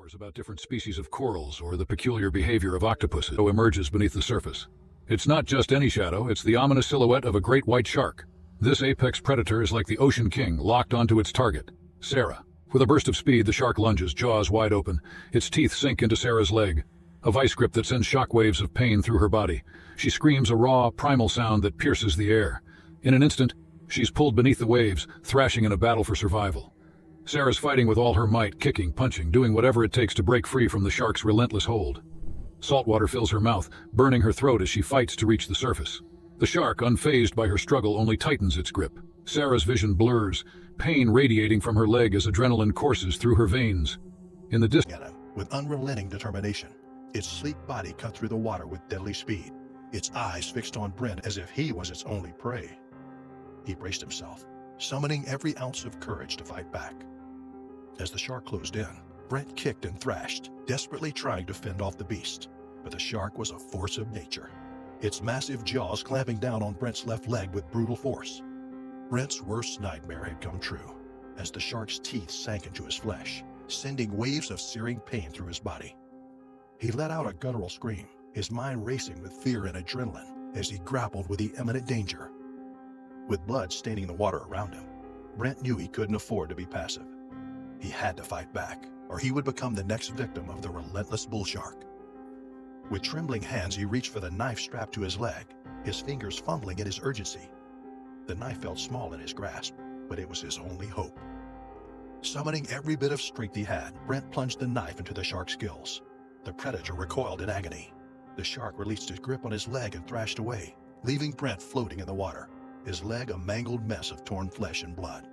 metaphors about different species of corals or the peculiar behavior of octopuses emerges beneath the surface. It's not just any shadow, it's the ominous silhouette of a great white shark. This apex predator is like the ocean king locked onto its target, Sarah. With a burst of speed, the shark lunges, jaws wide open. Its teeth sink into Sarah's leg, a vice grip that sends shockwaves of pain through her body. She screams a raw, primal sound that pierces the air. In an instant, she's pulled beneath the waves, thrashing in a battle for survival. Sarah's fighting with all her might, kicking, punching, doing whatever it takes to break free from the shark's relentless hold. Salt water fills her mouth, burning her throat as she fights to reach the surface. The shark, unfazed by her struggle, only tightens its grip. Sarah's vision blurs, pain radiating from her leg as adrenaline courses through her veins. In the distance, with unrelenting determination, its sleek body cut through the water with deadly speed, its eyes fixed on Brent as if he was its only prey. He braced himself, summoning every ounce of courage to fight back. As the shark closed in, Brent kicked and thrashed, desperately trying to fend off the beast. But the shark was a force of nature, its massive jaws clamping down on Brent's left leg with brutal force. Brent's worst nightmare had come true, as the shark's teeth sank into his flesh, sending waves of searing pain through his body. He let out a guttural scream, his mind racing with fear and adrenaline as he grappled with the imminent danger. With blood staining the water around him, Brent knew he couldn't afford to be passive. He had to fight back, or he would become the next victim of the relentless bull shark. With trembling hands, he reached for the knife strapped to his leg, his fingers fumbling in his urgency. The knife felt small in his grasp, but it was his only hope. Summoning every bit of strength he had, Brent plunged the knife into the shark's gills. The predator recoiled in agony. The shark released his grip on his leg and thrashed away, leaving Brent floating in the water, his leg a mangled mess of torn flesh and blood.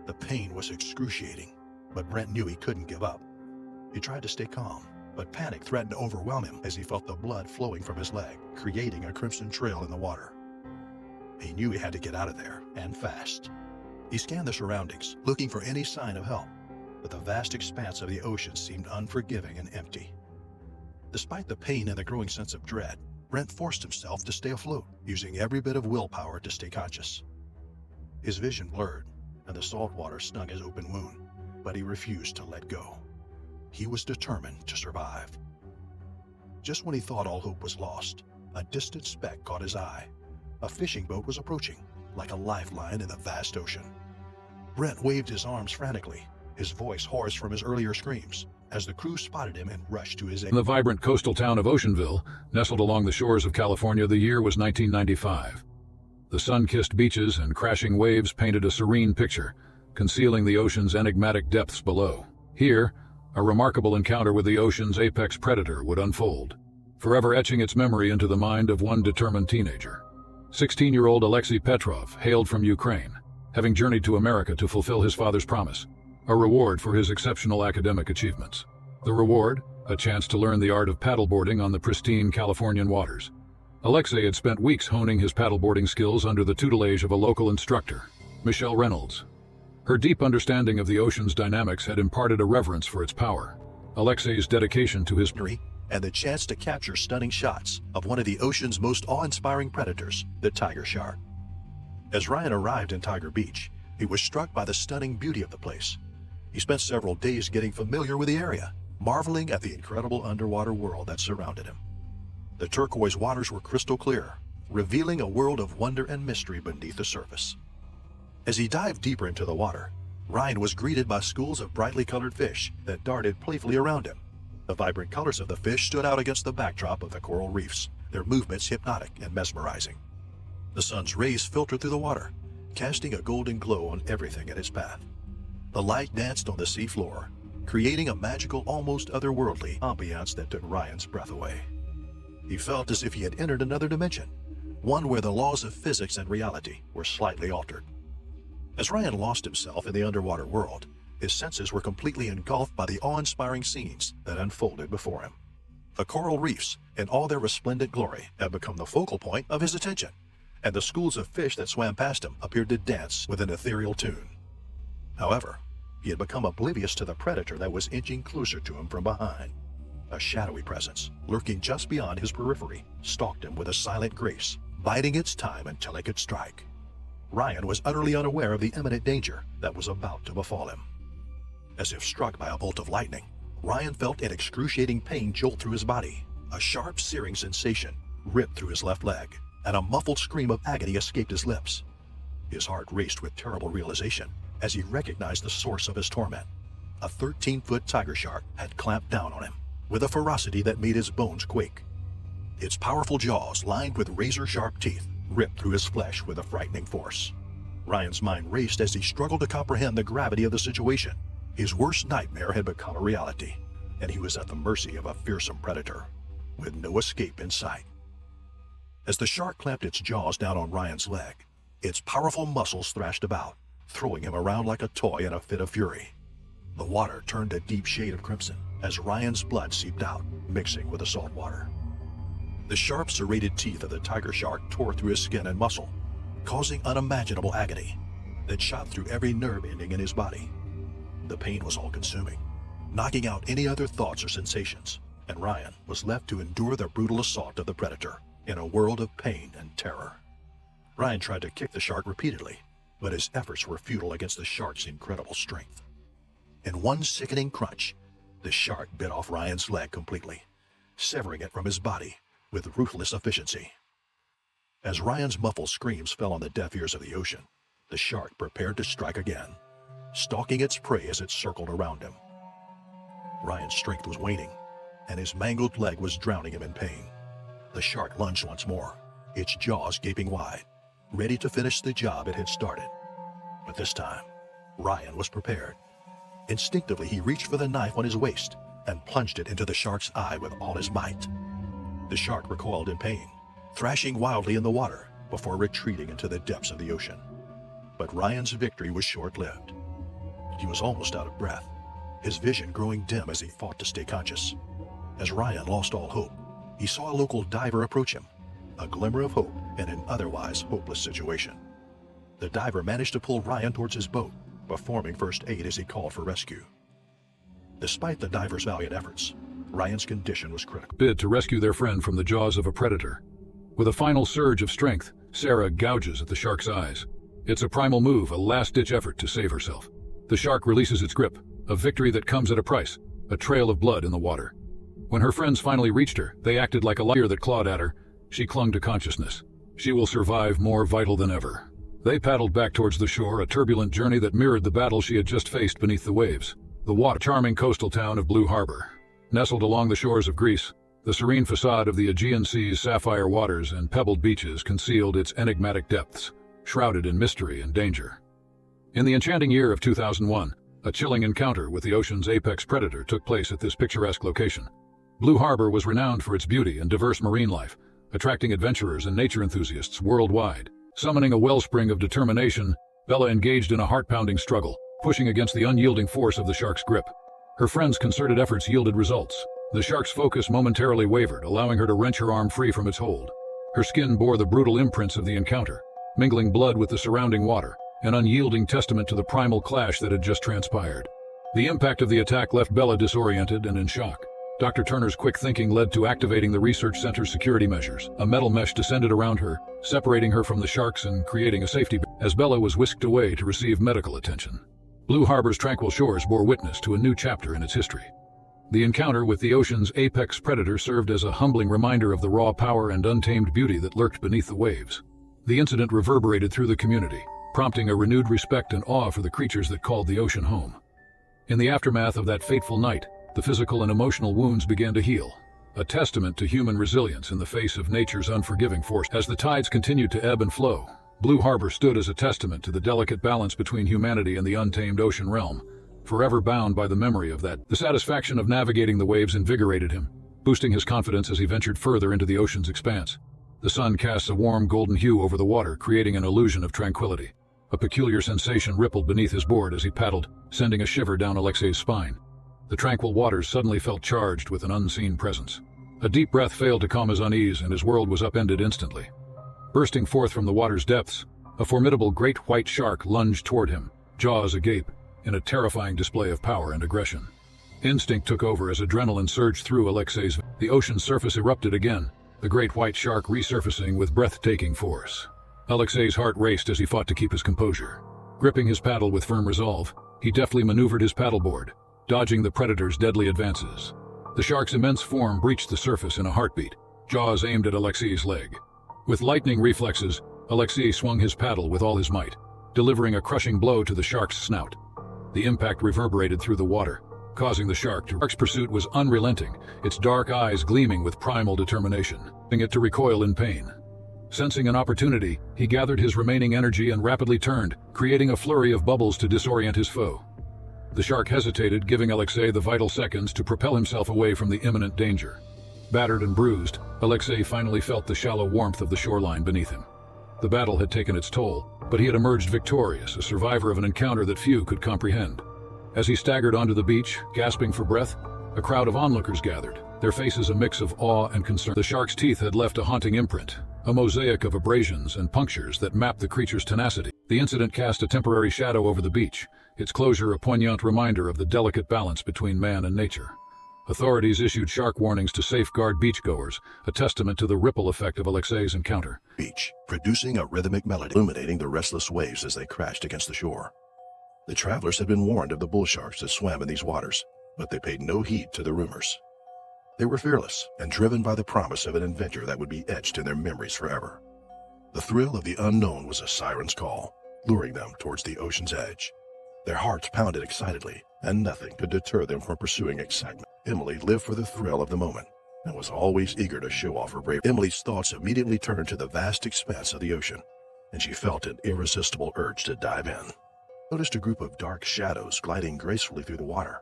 The pain was excruciating, but Brent knew he couldn't give up. He tried to stay calm, but panic threatened to overwhelm him as he felt the blood flowing from his leg, creating a crimson trail in the water. He knew he had to get out of there, and fast. He scanned the surroundings, looking for any sign of help, but the vast expanse of the ocean seemed unforgiving and empty. Despite the pain and the growing sense of dread, Brent forced himself to stay afloat, using every bit of willpower to stay conscious. His vision blurred, and the salt water stung his open wound, but he refused to let go. He was determined to survive. Just when he thought all hope was lost, a distant speck caught his eye. A fishing boat was approaching, like a lifeline in the vast ocean. Brent waved his arms frantically, his voice hoarse from his earlier screams, as the crew spotted him and rushed to his aid. In the vibrant coastal town of Oceanville, nestled along the shores of California, the year was 1995. The sun-kissed beaches and crashing waves painted a serene picture, concealing the ocean's enigmatic depths below. Here, a remarkable encounter with the ocean's apex predator would unfold, forever etching its memory into the mind of one determined teenager. 16-year-old Alexei Petrov hailed from Ukraine, having journeyed to America to fulfill his father's promise, a reward for his exceptional academic achievements. The reward, a chance to learn the art of paddleboarding on the pristine Californian waters. Alexei had spent weeks honing his paddleboarding skills under the tutelage of a local instructor, Michelle Reynolds. Her deep understanding of the ocean's dynamics had imparted a reverence for its power. Alexei's dedication to his and the chance to capture stunning shots of one of the ocean's most awe-inspiring predators, the tiger shark. As Ryan arrived in Tiger Beach, he was struck by the stunning beauty of the place. He spent several days getting familiar with the area, marveling at the incredible underwater world that surrounded him. The turquoise waters were crystal clear, revealing a world of wonder and mystery beneath the surface. As he dived deeper into the water, Ryan was greeted by schools of brightly colored fish that darted playfully around him. The vibrant colors of the fish stood out against the backdrop of the coral reefs, their movements hypnotic and mesmerizing. The sun's rays filtered through the water, casting a golden glow on everything in its path. The light danced on the seafloor, creating a magical, almost otherworldly ambiance that took Ryan's breath away. He felt as if he had entered another dimension, one where the laws of physics and reality were slightly altered. As Ryan lost himself in the underwater world, his senses were completely engulfed by the awe-inspiring scenes that unfolded before him. The coral reefs, in all their resplendent glory, had become the focal point of his attention, and the schools of fish that swam past him appeared to dance with an ethereal tune. However, he had become oblivious to the predator that was inching closer to him from behind. A shadowy presence, lurking just beyond his periphery, stalked him with a silent grace, biding its time until it could strike. Ryan was utterly unaware of the imminent danger that was about to befall him. As if struck by a bolt of lightning, Ryan felt an excruciating pain jolt through his body. A sharp, searing sensation ripped through his left leg, and a muffled scream of agony escaped his lips. His heart raced with terrible realization as he recognized the source of his torment. A 13-foot tiger shark had clamped down on him with a ferocity that made his bones quake. Its powerful jaws, lined with razor-sharp teeth, ripped through his flesh with a frightening force. Ryan's mind raced as he struggled to comprehend the gravity of the situation. His worst nightmare had become a reality, and he was at the mercy of a fearsome predator, with no escape in sight. As the shark clamped its jaws down on Ryan's leg, its powerful muscles thrashed about, throwing him around like a toy in a fit of fury. The water turned a deep shade of crimson as Ryan's blood seeped out, mixing with the salt water. The sharp, serrated teeth of the tiger shark tore through his skin and muscle, causing unimaginable agony that shot through every nerve ending in his body. The pain was all-consuming, knocking out any other thoughts or sensations, and Ryan was left to endure the brutal assault of the predator in a world of pain and terror. Ryan tried to kick the shark repeatedly, but his efforts were futile against the shark's incredible strength. In one sickening crunch, the shark bit off Ryan's leg completely, severing it from his body with ruthless efficiency. As Ryan's muffled screams fell on the deaf ears of the ocean, the shark prepared to strike again, stalking its prey as it circled around him. Ryan's strength was waning, and his mangled leg was drowning him in pain. The shark lunged once more, its jaws gaping wide, ready to finish the job it had started. But this time, Ryan was prepared. Instinctively, he reached for the knife on his waist and plunged it into the shark's eye with all his might. The shark recoiled in pain, thrashing wildly in the water before retreating into the depths of the ocean. But Ryan's victory was short-lived. He was almost out of breath, his vision growing dim as he fought to stay conscious. As Ryan lost all hope, he saw a local diver approach him, a glimmer of hope in an otherwise hopeless situation. The diver managed to pull Ryan towards his boat, performing first aid as he called for rescue. Despite the diver's valiant efforts, Ryan's condition was critical. Bid to rescue their friend from the jaws of a predator. With a final surge of strength, Sarah gouges at the shark's eyes. It's a primal move, a last-ditch effort to save herself. The shark releases its grip, a victory that comes at a price, a trail of blood in the water. When her friends finally reached her, they acted like a lion that clawed at her. She clung to consciousness. She will survive, more vital than ever. They paddled back towards the shore, a turbulent journey that mirrored the battle she had just faced beneath the waves. The charming coastal town of Blue Harbor. Nestled along the shores of Greece, the serene facade of the Aegean Sea's sapphire waters and pebbled beaches concealed its enigmatic depths, shrouded in mystery and danger. In the enchanting year of 2001, a chilling encounter with the ocean's apex predator took place at this picturesque location. Blue Harbor was renowned for its beauty and diverse marine life, attracting adventurers and nature enthusiasts worldwide. Summoning a wellspring of determination, Bella engaged in a heart-pounding struggle, pushing against the unyielding force of the shark's grip. Her friends' concerted efforts yielded results. The shark's focus momentarily wavered, allowing her to wrench her arm free from its hold. Her skin bore the brutal imprints of the encounter, mingling blood with the surrounding water, an unyielding testament to the primal clash that had just transpired. The impact of the attack left Bella disoriented and in shock. Dr. Turner's quick thinking led to activating the research center's security measures. A metal mesh descended around her, separating her from the sharks and creating a safety as Bella was whisked away to receive medical attention. Blue Harbor's tranquil shores bore witness to a new chapter in its history. The encounter with the ocean's apex predator served as a humbling reminder of the raw power and untamed beauty that lurked beneath the waves. The incident reverberated through the community, prompting a renewed respect and awe for the creatures that called the ocean home. In the aftermath of that fateful night, the physical and emotional wounds began to heal, a testament to human resilience in the face of nature's unforgiving force. As the tides continued to ebb and flow, Blue Harbor stood as a testament to the delicate balance between humanity and the untamed ocean realm, forever bound by the memory of that. The satisfaction of navigating the waves invigorated him, boosting his confidence as he ventured further into the ocean's expanse. The sun casts a warm golden hue over the water, creating an illusion of tranquility. A peculiar sensation rippled beneath his board as he paddled, sending a shiver down Alexei's spine. The tranquil waters suddenly felt charged with an unseen presence. A deep breath failed to calm his unease, and his world was upended instantly. Bursting forth from the water's depths, a formidable great white shark lunged toward him, jaws agape, in a terrifying display of power and aggression. Instinct took over as adrenaline surged through Alexei's. The ocean's surface erupted again, the great white shark resurfacing with breathtaking force. Alexei's heart raced as he fought to keep his composure. Gripping his paddle with firm resolve, he deftly maneuvered his paddleboard, dodging the predator's deadly advances. The shark's immense form breached the surface in a heartbeat, jaws aimed at Alexei's leg. With lightning reflexes, Alexei swung his paddle with all his might, delivering a crushing blow to the shark's snout. The impact reverberated through the water, causing the shark's pursuit was unrelenting, its dark eyes gleaming with primal determination, causing it to recoil in pain. Sensing an opportunity, he gathered his remaining energy and rapidly turned, creating a flurry of bubbles to disorient his foe. The shark hesitated, giving Alexei the vital seconds to propel himself away from the imminent danger. Battered and bruised, Alexei finally felt the shallow warmth of the shoreline beneath him. The battle had taken its toll, but he had emerged victorious, a survivor of an encounter that few could comprehend. As he staggered onto the beach, gasping for breath, a crowd of onlookers gathered, their faces a mix of awe and concern. The shark's teeth had left a haunting imprint, a mosaic of abrasions and punctures that mapped the creature's tenacity. The incident cast a temporary shadow over the beach, its closure a poignant reminder of the delicate balance between man and nature. Authorities issued shark warnings to safeguard beachgoers, a testament to the ripple effect of Alexei's encounter. Beach, producing a rhythmic melody, illuminating the restless waves as they crashed against the shore. The travelers had been warned of the bull sharks that swam in these waters, but they paid no heed to the rumors. They were fearless and driven by the promise of an adventure that would be etched in their memories forever. The thrill of the unknown was a siren's call, luring them towards the ocean's edge. Their hearts pounded excitedly, and nothing could deter them from pursuing excitement. Emily lived for the thrill of the moment and was always eager to show off her bravery. Emily's thoughts immediately turned to the vast expanse of the ocean, and she felt an irresistible urge to dive in. Noticed a group of dark shadows gliding gracefully through the water.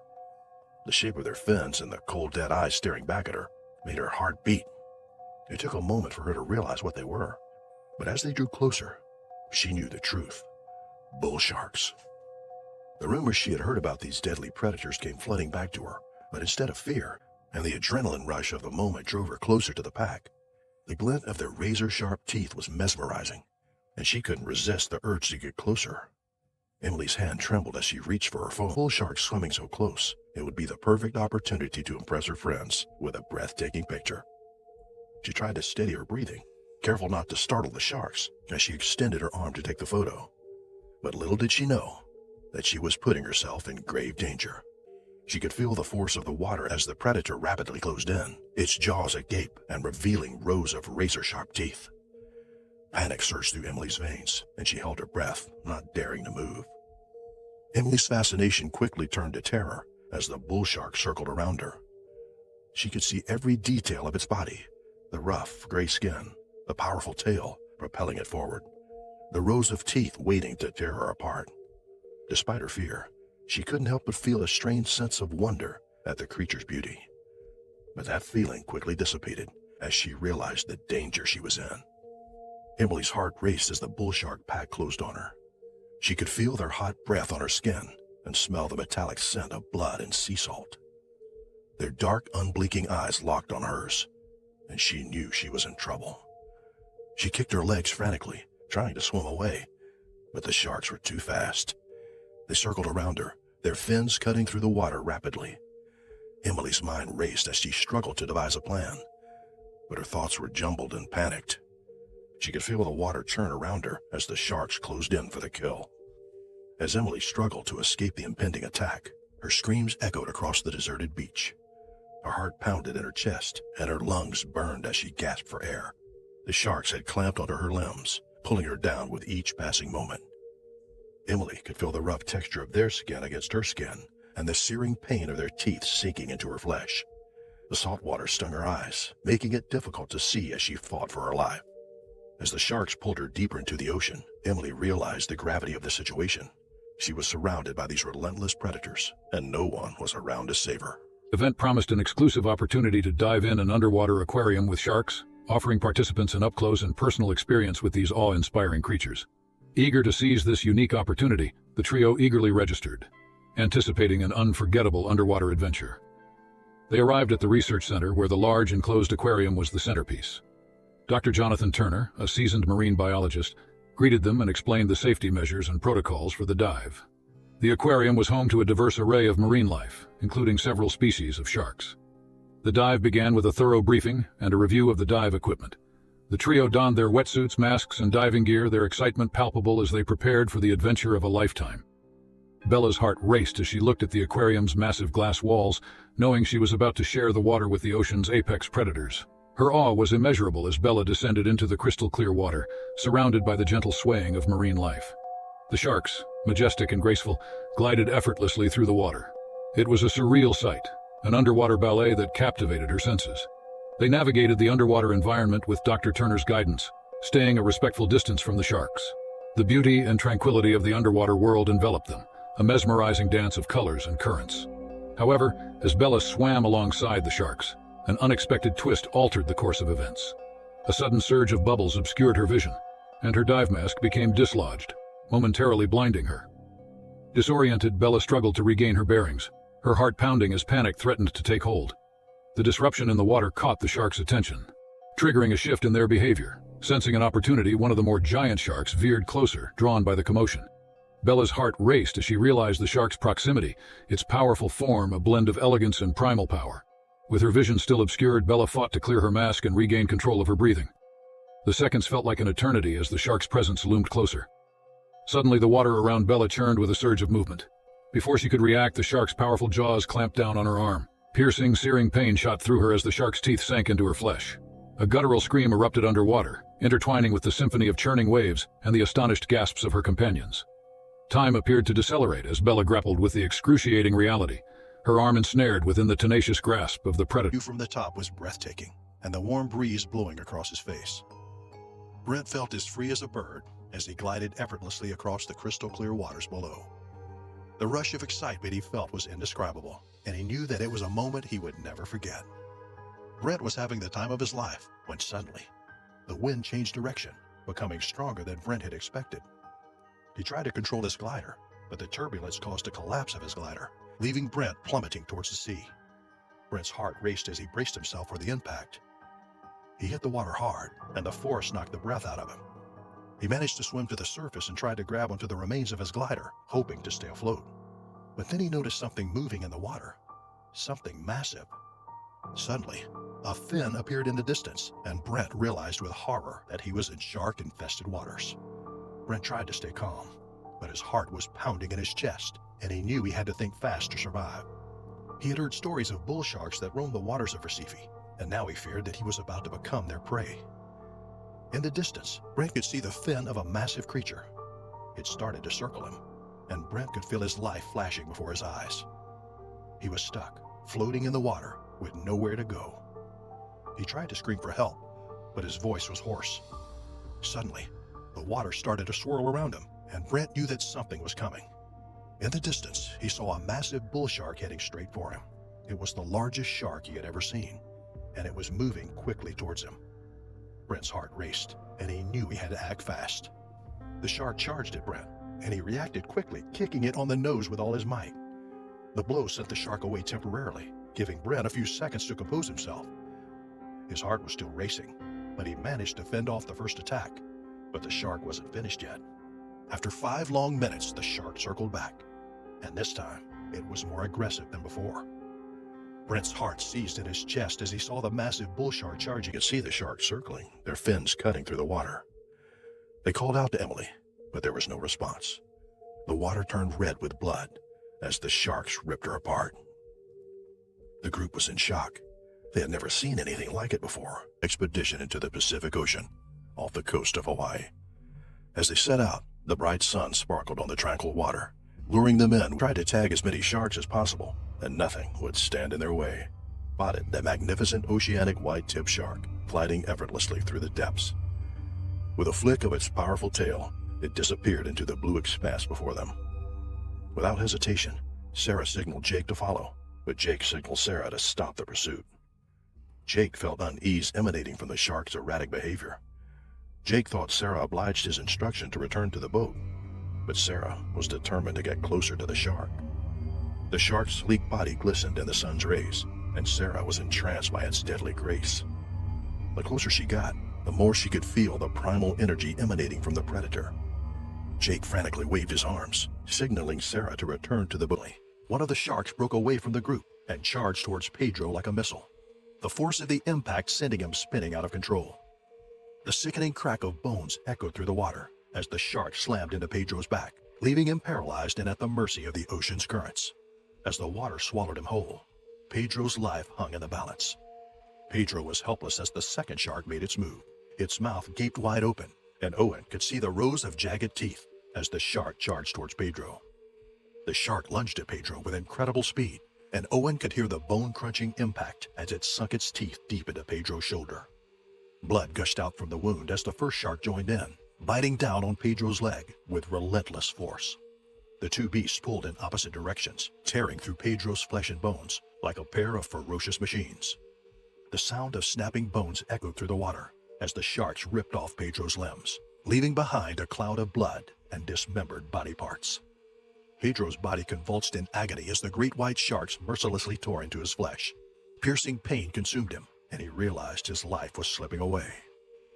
The shape of their fins and the cold, dead eyes staring back at her made her heart beat. It took a moment for her to realize what they were, but as they drew closer, she knew the truth. Bull sharks. The rumors she had heard about these deadly predators came flooding back to her, but instead of fear, and the adrenaline rush of the moment drove her closer to the pack, the glint of their razor-sharp teeth was mesmerizing, and she couldn't resist the urge to get closer. Emily's hand trembled as she reached for her phone. Bull sharks swimming so close, it would be the perfect opportunity to impress her friends with a breathtaking picture. She tried to steady her breathing, careful not to startle the sharks, as she extended her arm to take the photo. But little did she know that she was putting herself in grave danger. She could feel the force of the water as the predator rapidly closed in, its jaws agape and revealing rows of razor-sharp teeth. Panic surged through Emily's veins, and she held her breath, not daring to move. Emily's fascination quickly turned to terror as the bull shark circled around her. She could see every detail of its body, the rough, gray skin, the powerful tail propelling it forward, the rows of teeth waiting to tear her apart. Despite her fear, she couldn't help but feel a strange sense of wonder at the creature's beauty. But that feeling quickly dissipated as she realized the danger she was in. Emily's heart raced as the bull shark pack closed on her. She could feel their hot breath on her skin and smell the metallic scent of blood and sea salt. Their dark, unblinking eyes locked on hers, and she knew she was in trouble. She kicked her legs frantically, trying to swim away, but the sharks were too fast. They circled around her, their fins cutting through the water rapidly. Emily's mind raced as she struggled to devise a plan, but her thoughts were jumbled and panicked. She could feel the water churn around her as the sharks closed in for the kill. As Emily struggled to escape the impending attack, her screams echoed across the deserted beach. Her heart pounded in her chest, and her lungs burned as she gasped for air. The sharks had clamped onto her limbs, pulling her down with each passing moment. Emily could feel the rough texture of their skin against her skin, and the searing pain of their teeth sinking into her flesh. The salt water stung her eyes, making it difficult to see as she fought for her life. As the sharks pulled her deeper into the ocean, Emily realized the gravity of the situation. She was surrounded by these relentless predators, and no one was around to save her. The event promised an exclusive opportunity to dive in an underwater aquarium with sharks, offering participants an up-close and personal experience with these awe-inspiring creatures. Eager to seize this unique opportunity, the trio eagerly registered, anticipating an unforgettable underwater adventure. They arrived at the research center where the large enclosed aquarium was the centerpiece. Dr. Jonathan Turner, a seasoned marine biologist, greeted them and explained the safety measures and protocols for the dive. The aquarium was home to a diverse array of marine life, including several species of sharks. The dive began with a thorough briefing and a review of the dive equipment. The trio donned their wetsuits, masks, and diving gear, their excitement palpable as they prepared for the adventure of a lifetime. Bella's heart raced as she looked at the aquarium's massive glass walls, knowing she was about to share the water with the ocean's apex predators. Her awe was immeasurable as Bella descended into the crystal-clear water, surrounded by the gentle swaying of marine life. The sharks, majestic and graceful, glided effortlessly through the water. It was a surreal sight, an underwater ballet that captivated her senses. They navigated the underwater environment with Dr. Turner's guidance, staying a respectful distance from the sharks. The beauty and tranquility of the underwater world enveloped them, a mesmerizing dance of colors and currents. However, as Bella swam alongside the sharks, an unexpected twist altered the course of events. A sudden surge of bubbles obscured her vision, and her dive mask became dislodged, momentarily blinding her. Disoriented, Bella struggled to regain her bearings, her heart pounding as panic threatened to take hold. The disruption in the water caught the sharks' attention, triggering a shift in their behavior. Sensing an opportunity, one of the more giant sharks veered closer, drawn by the commotion. Bella's heart raced as she realized the shark's proximity, its powerful form a blend of elegance and primal power. With her vision still obscured, Bella fought to clear her mask and regain control of her breathing. The seconds felt like an eternity as the shark's presence loomed closer. Suddenly, the water around Bella churned with a surge of movement. Before she could react, the shark's powerful jaws clamped down on her arm. Piercing, searing pain shot through her as the shark's teeth sank into her flesh. A guttural scream erupted underwater, intertwining with the symphony of churning waves and the astonished gasps of her companions. Time appeared to decelerate as Bella grappled with the excruciating reality, her arm ensnared within the tenacious grasp of the predator. View from the top was breathtaking, and the warm breeze blowing across his face. Brent felt as free as a bird as he glided effortlessly across the crystal-clear waters below. The rush of excitement he felt was indescribable, and he knew that it was a moment he would never forget. Brent was having the time of his life when suddenly, the wind changed direction, becoming stronger than Brent had expected. He tried to control his glider, but the turbulence caused a collapse of his glider, leaving Brent plummeting towards the sea. Brent's heart raced as he braced himself for the impact. He hit the water hard, and the force knocked the breath out of him. He managed to swim to the surface and tried to grab onto the remains of his glider, hoping to stay afloat. But then he noticed something moving in the water, something massive. Suddenly, a fin appeared in the distance, and Brent realized with horror that he was in shark-infested waters. Brent tried to stay calm, but his heart was pounding in his chest, and he knew he had to think fast to survive. He had heard stories of bull sharks that roamed the waters of Recife, and now he feared that he was about to become their prey. In the distance, Brent could see the fin of a massive creature. It started to circle him, and Brent could feel his life flashing before his eyes. He was stuck, floating in the water, with nowhere to go. He tried to scream for help, but his voice was hoarse. Suddenly, the water started to swirl around him, and Brent knew that something was coming. In the distance, he saw a massive bull shark heading straight for him. It was the largest shark he had ever seen, and it was moving quickly towards him. Brent's heart raced, and he knew he had to act fast. The shark charged at Brent, and he reacted quickly, kicking it on the nose with all his might. The blow sent the shark away temporarily, giving Brent a few seconds to compose himself. His heart was still racing, but he managed to fend off the first attack. But the shark wasn't finished yet. After 5 long minutes, the shark circled back, and this time, it was more aggressive than before. Brent's heart seized in his chest as he saw the massive bull shark charging. He could see the shark circling, their fins cutting through the water. They called out to Emily, but there was no response. The water turned red with blood as the sharks ripped her apart. The group was in shock. They had never seen anything like it before. Expedition into the Pacific Ocean, off the coast of Hawaii. As they set out, the bright sun sparkled on the tranquil water, luring them in. Tried to tag as many sharks as possible, and nothing would stand in their way. Spotted the magnificent oceanic white-tip shark, gliding effortlessly through the depths. With a flick of its powerful tail, it disappeared into the blue expanse before them. Without hesitation, Sarah signaled Jake to follow, but Jake signaled Sarah to stop the pursuit. Jake felt unease emanating from the shark's erratic behavior. Jake thought Sarah obliged his instruction to return to the boat, but Sarah was determined to get closer to the shark. The shark's sleek body glistened in the sun's rays, and Sarah was entranced by its deadly grace. The closer she got, the more she could feel the primal energy emanating from the predator. Jake frantically waved his arms, signaling Sarah to return to the boat. One of the sharks broke away from the group and charged towards Pedro like a missile, the force of the impact sending him spinning out of control. The sickening crack of bones echoed through the water as the shark slammed into Pedro's back, leaving him paralyzed and at the mercy of the ocean's currents. As the water swallowed him whole, Pedro's life hung in the balance. Pedro was helpless as the second shark made its move. Its mouth gaped wide open, and Owen could see the rows of jagged teeth as the shark charged towards Pedro. The shark lunged at Pedro with incredible speed, and Owen could hear the bone-crunching impact as it sunk its teeth deep into Pedro's shoulder. Blood gushed out from the wound as the first shark joined in, biting down on Pedro's leg with relentless force. The two beasts pulled in opposite directions, tearing through Pedro's flesh and bones like a pair of ferocious machines. The sound of snapping bones echoed through the water as the sharks ripped off Pedro's limbs, leaving behind a cloud of blood and dismembered body parts. Pedro's body convulsed in agony as the great white sharks mercilessly tore into his flesh. Piercing pain consumed him, and he realized his life was slipping away.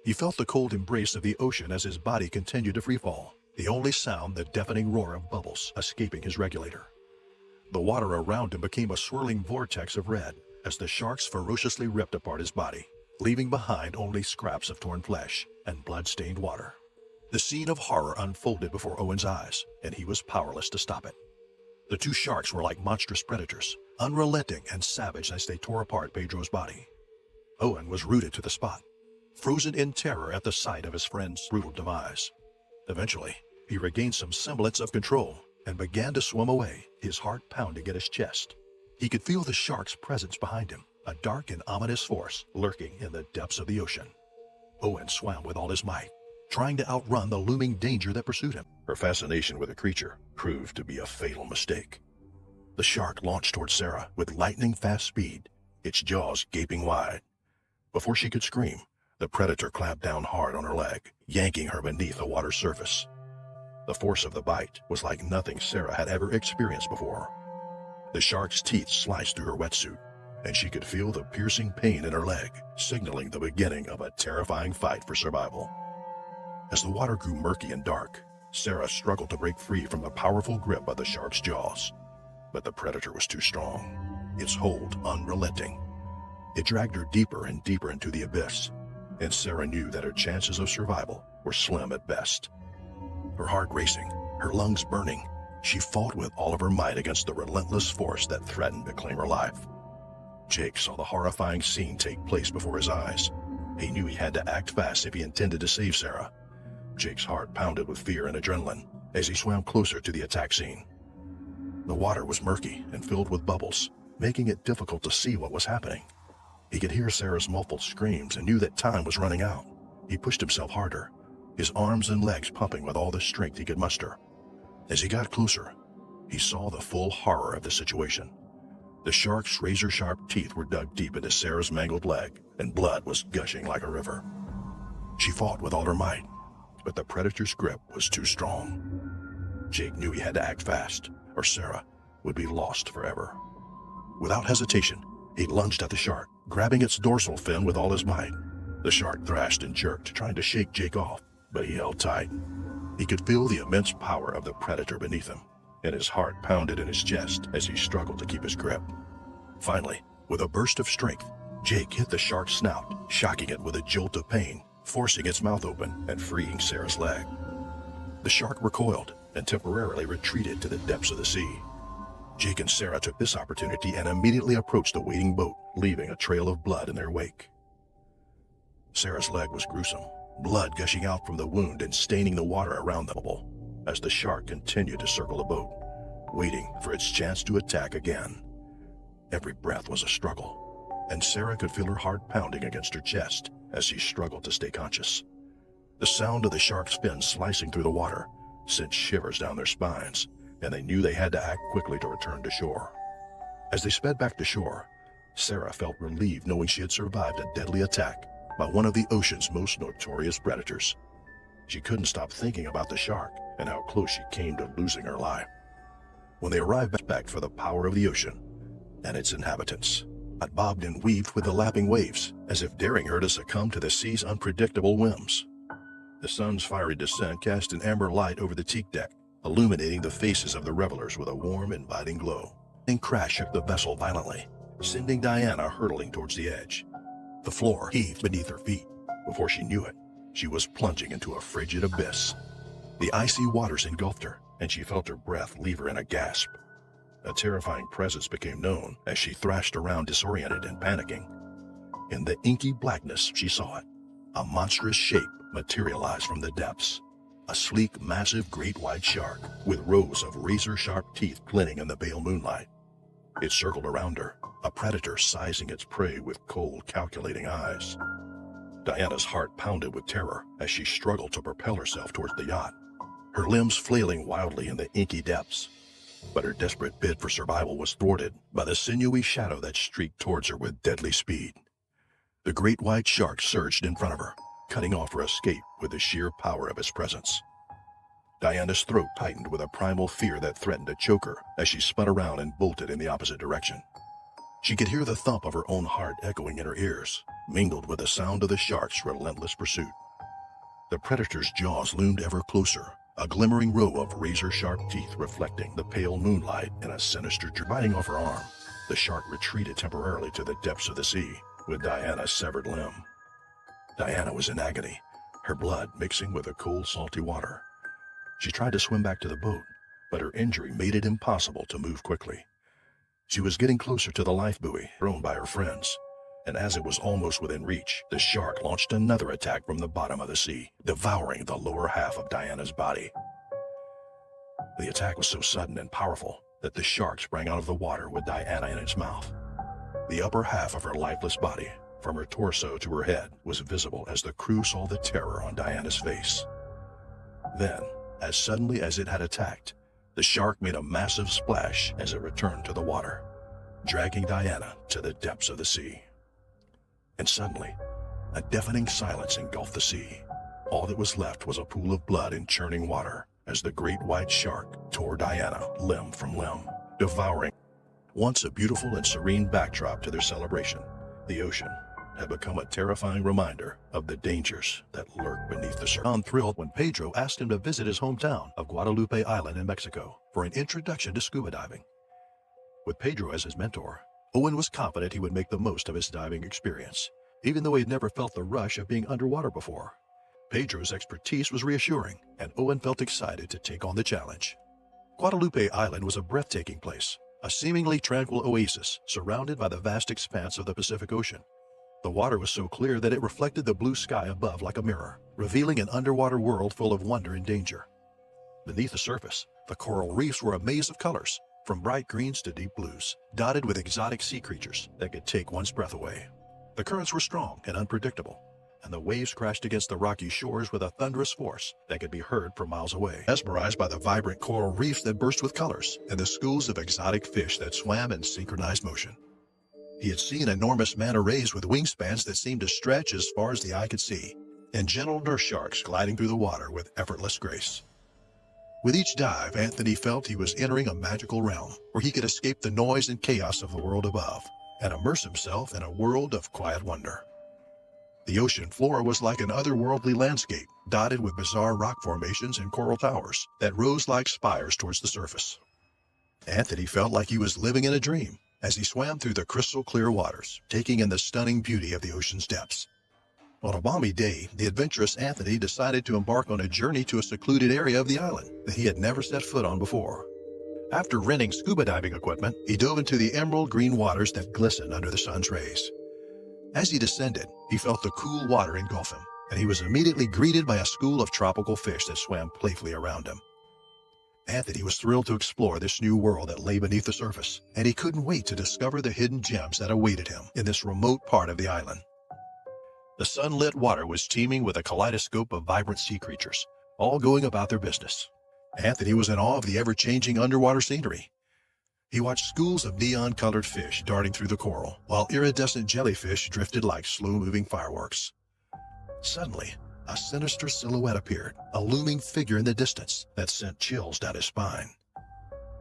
He felt the cold embrace of the ocean as his body continued to freefall, the only sound the deafening roar of bubbles escaping his regulator. The water around him became a swirling vortex of red as the sharks ferociously ripped apart his body, leaving behind only scraps of torn flesh and blood-stained water. The scene of horror unfolded before Owen's eyes, and he was powerless to stop it. The two sharks were like monstrous predators, unrelenting and savage as they tore apart Pedro's body. Owen was rooted to the spot, frozen in terror at the sight of his friend's brutal demise. Eventually, he regained some semblance of control and began to swim away, his heart pounding at his chest. He could feel the shark's presence behind him, a dark and ominous force lurking in the depths of the ocean. Owen swam with all his might, trying to outrun the looming danger that pursued him. Her fascination with the creature proved to be a fatal mistake. The shark launched toward Sarah with lightning-fast speed, its jaws gaping wide. Before she could scream, the predator clamped down hard on her leg, yanking her beneath the water's surface. The force of the bite was like nothing Sarah had ever experienced before. The shark's teeth sliced through her wetsuit, and she could feel the piercing pain in her leg, signaling the beginning of a terrifying fight for survival. As the water grew murky and dark, Sarah struggled to break free from the powerful grip of the shark's jaws. But the predator was too strong, its hold unrelenting. It dragged her deeper and deeper into the abyss, and Sarah knew that her chances of survival were slim at best. Her heart racing, her lungs burning, she fought with all of her might against the relentless force that threatened to claim her life. Jake saw the horrifying scene take place before his eyes. He knew he had to act fast if he intended to save Sarah. Jake's heart pounded with fear and adrenaline as he swam closer to the attack scene. The water was murky and filled with bubbles, making it difficult to see what was happening. He could hear Sarah's muffled screams and knew that time was running out. He pushed himself harder, his arms and legs pumping with all the strength he could muster. As he got closer, he saw the full horror of the situation. The shark's razor-sharp teeth were dug deep into Sarah's mangled leg, and blood was gushing like a river. She fought with all her might, but the predator's grip was too strong. Jake knew he had to act fast, or Sarah would be lost forever. Without hesitation, he lunged at the shark, grabbing its dorsal fin with all his might. The shark thrashed and jerked, trying to shake Jake off, but he held tight. He could feel the immense power of the predator beneath him, and his heart pounded in his chest as he struggled to keep his grip. Finally, with a burst of strength, Jake hit the shark's snout, shocking it with a jolt of pain, forcing its mouth open and freeing Sarah's leg. The shark recoiled and temporarily retreated to the depths of the sea. Jake and Sarah took this opportunity and immediately approached the waiting boat, leaving a trail of blood in their wake. Sarah's leg was gruesome, blood gushing out from the wound and staining the water around the bubble, as the shark continued to circle the boat, waiting for its chance to attack again. Every breath was a struggle, and Sarah could feel her heart pounding against her chest as she struggled to stay conscious. The sound of the shark's fins slicing through the water sent shivers down their spines, and they knew they had to act quickly to return to shore. As they sped back to shore, Sarah felt relieved knowing she had survived a deadly attack by one of the ocean's most notorious predators. She couldn't stop thinking about the shark and how close she came to losing her life. When they arrived back for the power of the ocean and its inhabitants, it bobbed and weaved with the lapping waves, as if daring her to succumb to the sea's unpredictable whims. The sun's fiery descent cast an amber light over the teak deck, illuminating the faces of the revelers with a warm, inviting glow. And crash shook the vessel violently, sending Diana hurtling towards the edge. The floor heaved beneath her feet. Before she knew it, she was plunging into a frigid abyss. The icy waters engulfed her, and she felt her breath leave her in a gasp. A terrifying presence became known as she thrashed around disoriented and panicking. In the inky blackness, she saw it. A monstrous shape materialized from the depths. A sleek, massive great white shark with rows of razor-sharp teeth glinting in the pale moonlight. It circled around her, a predator sizing its prey with cold, calculating eyes. Diana's heart pounded with terror as she struggled to propel herself towards the yacht, her limbs flailing wildly in the inky depths. But her desperate bid for survival was thwarted by the sinewy shadow that streaked towards her with deadly speed. The great white shark surged in front of her, cutting off her escape with the sheer power of its presence. Diana's throat tightened with a primal fear that threatened to choke her as she spun around and bolted in the opposite direction. She could hear the thump of her own heart echoing in her ears, mingled with the sound of the shark's relentless pursuit. The predator's jaws loomed ever closer, a glimmering row of razor-sharp teeth reflecting the pale moonlight in a sinister biting off her arm. The shark retreated temporarily to the depths of the sea, with Diana's severed limb. Diana was in agony, her blood mixing with the cold, salty water. She tried to swim back to the boat, but her injury made it impossible to move quickly. She was getting closer to the life buoy thrown by her friends, and as it was almost within reach, the shark launched another attack from the bottom of the sea, devouring the lower half of Diana's body. The attack was so sudden and powerful that the shark sprang out of the water with Diana in its mouth. The upper half of her lifeless body, from her torso to her head, was visible as the crew saw the terror on Diana's face. Then, as suddenly as it had attacked, the shark made a massive splash as it returned to the water, dragging Diana to the depths of the sea. And suddenly, a deafening silence engulfed the sea. All that was left was a pool of blood and churning water as the great white shark tore Diana limb from limb, devouring. Once a beautiful and serene backdrop to their celebration, the ocean had become a terrifying reminder of the dangers that lurk beneath the surface. John thrilled when Pedro asked him to visit his hometown of Guadalupe Island in Mexico for an introduction to scuba diving. With Pedro as his mentor, Owen was confident he would make the most of his diving experience, even though he had never felt the rush of being underwater before. Pedro's expertise was reassuring, and Owen felt excited to take on the challenge. Guadalupe Island was a breathtaking place, a seemingly tranquil oasis surrounded by the vast expanse of the Pacific Ocean. The water was so clear that it reflected the blue sky above like a mirror, revealing an underwater world full of wonder and danger. Beneath the surface, the coral reefs were a maze of colors, from bright greens to deep blues, dotted with exotic sea creatures that could take one's breath away. The currents were strong and unpredictable, and the waves crashed against the rocky shores with a thunderous force that could be heard from miles away. Mesmerized by the vibrant coral reefs that burst with colors and the schools of exotic fish that swam in synchronized motion. He had seen enormous manta rays with wingspans that seemed to stretch as far as the eye could see, and gentle nurse sharks gliding through the water with effortless grace. With each dive, Anthony felt he was entering a magical realm where he could escape the noise and chaos of the world above and immerse himself in a world of quiet wonder. The ocean floor was like an otherworldly landscape, dotted with bizarre rock formations and coral towers that rose like spires towards the surface. Anthony felt like he was living in a dream as he swam through the crystal-clear waters, taking in the stunning beauty of the ocean's depths. On a balmy day, the adventurous Anthony decided to embark on a journey to a secluded area of the island that he had never set foot on before. After renting scuba diving equipment, he dove into the emerald green waters that glistened under the sun's rays. As he descended, he felt the cool water engulf him, and he was immediately greeted by a school of tropical fish that swam playfully around him. Anthony was thrilled to explore this new world that lay beneath the surface, and he couldn't wait to discover the hidden gems that awaited him in this remote part of the island. The sunlit water was teeming with a kaleidoscope of vibrant sea creatures, all going about their business. Anthony was in awe of the ever-changing underwater scenery. He watched schools of neon-colored fish darting through the coral, while iridescent jellyfish drifted like slow-moving fireworks. Suddenly, a sinister silhouette appeared, a looming figure in the distance that sent chills down his spine.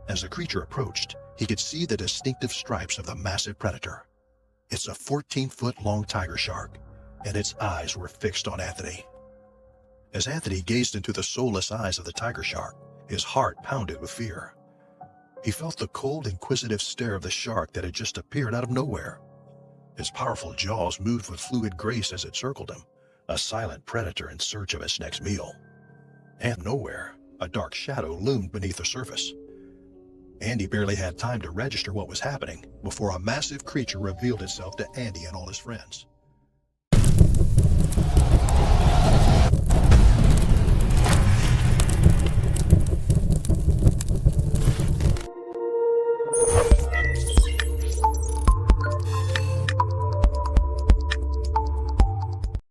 As the creature approached, he could see the distinctive stripes of the massive predator. It's a 14-foot-long tiger shark, and its eyes were fixed on Anthony. As Anthony gazed into the soulless eyes of the tiger shark, his heart pounded with fear. He felt the cold, inquisitive stare of the shark that had just appeared out of nowhere. Its powerful jaws moved with fluid grace as it circled him, a silent predator in search of its next meal. And nowhere, A dark shadow loomed beneath the surface. Andy barely had time to register what was happening before a massive creature revealed itself to Andy and all his friends.